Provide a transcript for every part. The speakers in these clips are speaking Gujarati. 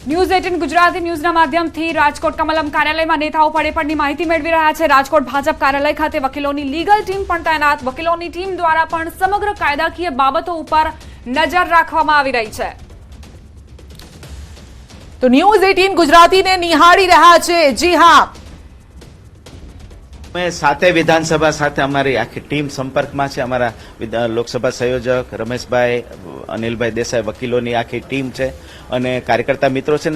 ન્યૂઝ 18 ગુજરાતી ન્યૂઝના માધ્યમથી રાજકોટ કમલમ કાર્યાલયમાં નેતાઓ પડેપણની માહિતી મેળવી રહ્યા છે। રાજકોટ ભાજપ કાર્યાલય ખાતે વકીલોની લીગલ ટીમ પણ તૈનાત। વકીલોની ટીમ દ્વારા પણ સમગ્ર કાયદાકીય બાબતો ઉપર નજર રાખવામાં આવી રહી છે। તો ન્યૂઝ 18 ગુજરાતીને નિહાળી રહ્યા છે। જી હા, मैं साते विधानसभा साथे अमारी आखी टीम संपर्क में छे। अमारा लोकसभा संयोजक रमेश भाई, अनिल भाई देसाई वकीलों आखी टीम है और कार्यकर्ता मित्रों से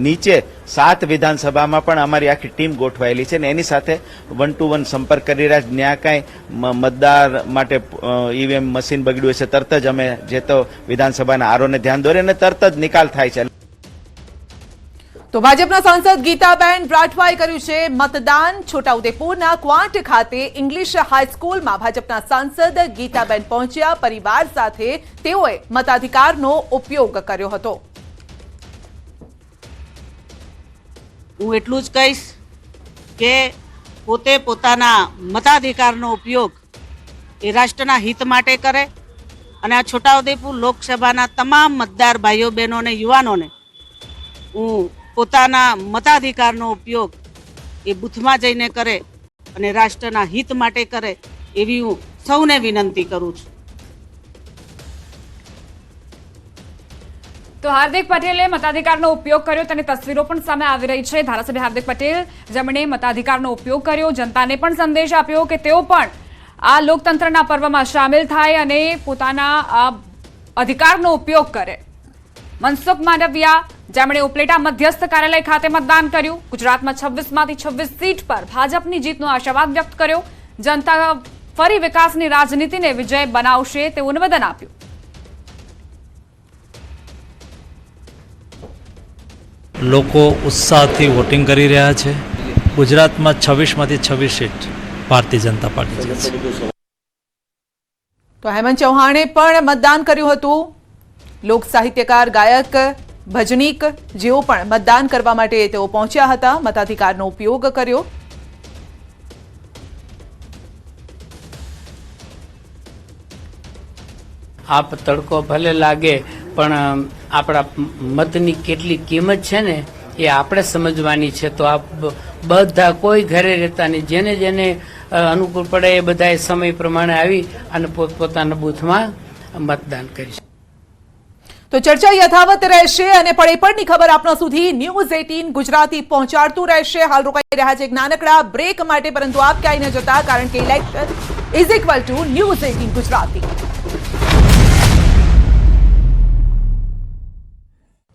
नीचे 7 विधानसभा में पण अमारी आखी टीम गोठवायेली छे। एनी साथे 1-to-1 संपर्क करी रह्या छे। न्या कांई मतदार माटे ईवीएम मशीन बगड्युं छे तरत ज अमे जे तो विधानसभाना आरो ने ध्यान दोरीने तरत ज निकाल थाय छे। તો ભાજપના સાંસદ ગીતાબેન રાઠવાએ કર્યું છે મતદાન। છોટાઉદેપુરના ક્વાંટ ખાતે ઇંગ્લિશ હાઈસ્કૂલમાં ભાજપના સાંસદ ગીતાબેન પહોંચ્યા। પરિવાર સાથે તેઓએ મતાધિકારનો ઉપયોગ કર્યો હતો। હું એટલું જ કહીશ કે પોતે પોતાના મતાધિકારનો ઉપયોગ એ રાષ્ટ્રના હિત માટે કરે અને આ છોટાઉદેપુર લોકસભાના તમામ મતદાર ભાઈઓ બહેનોને યુવાનોને હું પોતાના મતાધિકારનો ઉપયોગ એ બૂથમાં જઈને કરે અને રાષ્ટ્રના હિત માટે કરે એવી હું સૌને વિનંતી કરું છું। તો હાર્દિક પટેલે મતાધિકારનો ઉપયોગ કર્યો તેની તસવીરો પણ સામે આવી રહી છે। ધારાસભ્ય હાર્દિક પટેલ જેમણે મતાધિકારનો ઉપયોગ કર્યો, જનતાને પણ સંદેશ આપ્યો કે તેઓ પણ આ લોકતંત્રના પર્વમાં સામેલ થાય અને પોતાના અધિકારનો ઉપયોગ કરે। મનસુખ માંડવિયા જેમણે ઉપલેટા મધ્યસ્થ કાર્યાલય ખાતે મતદાન કર્યું। ગુજરાતમાં 26માંથી 26 સીટ પર ભાજપની જીતનો આશાવાદ વ્યક્ત કર્યો। જનતા ફરી વિકાસની રાજનીતિને વિજય બનાવશે તેવું નિવેદન આપ્યું। લોકો ઉત્સાહથી વોટિંગ કરી રહ્યા છે। ગુજરાતમાં 26માંથી 26 સીટ ભારતીય જનતા પાર્ટી જીતશે। તો હેમંત ચૌહાણે પણ મતદાન કર્યું હતું। લોક સાહિત્યકાર, ગાયક, ભજનીક જેઓ પણ મતદાન કરવા માટે તેઓ પહોંચ્યા હતા, મતાધિકારનો ઉપયોગ કર્યો। આપ તડકો ભલે લાગે પણ આપણા મતની કેટલી કિંમત છે ને એ આપણે સમજવાની છે। તો આપ બધા કોઈ ઘરે રહેતા નહીં, જેને જેને અનુકૂળ પડે એ બધાએ સમય પ્રમાણે આવી અને પોતપોતાના બૂથમાં મતદાન કરીશ। તો ચર્ચા યથાવત રહેશે અને પડેપણની ખબર આપણા સુધી ન્યૂઝ 18 ગુજરાતી પહોંચાડતું રહેશે। હાલ રોકાઈ રહ્યા છે એક નાનકડા બ્રેક માટે, પરંતુ આપ ક્યાંય ન જતા, કારણ કે election is equal to news 18 Gujarati.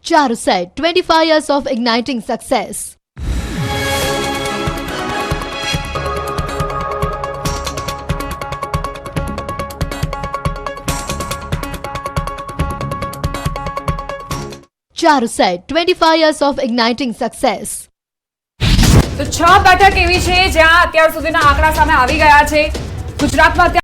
Charuset, 25 years of igniting success. Charuset, 25 years of igniting success. તો 6 બેઠક એવી છે જ્યાં અત્યાર સુધીના આંકડા સામે આવી ગયા છે। ગુજરાતમાં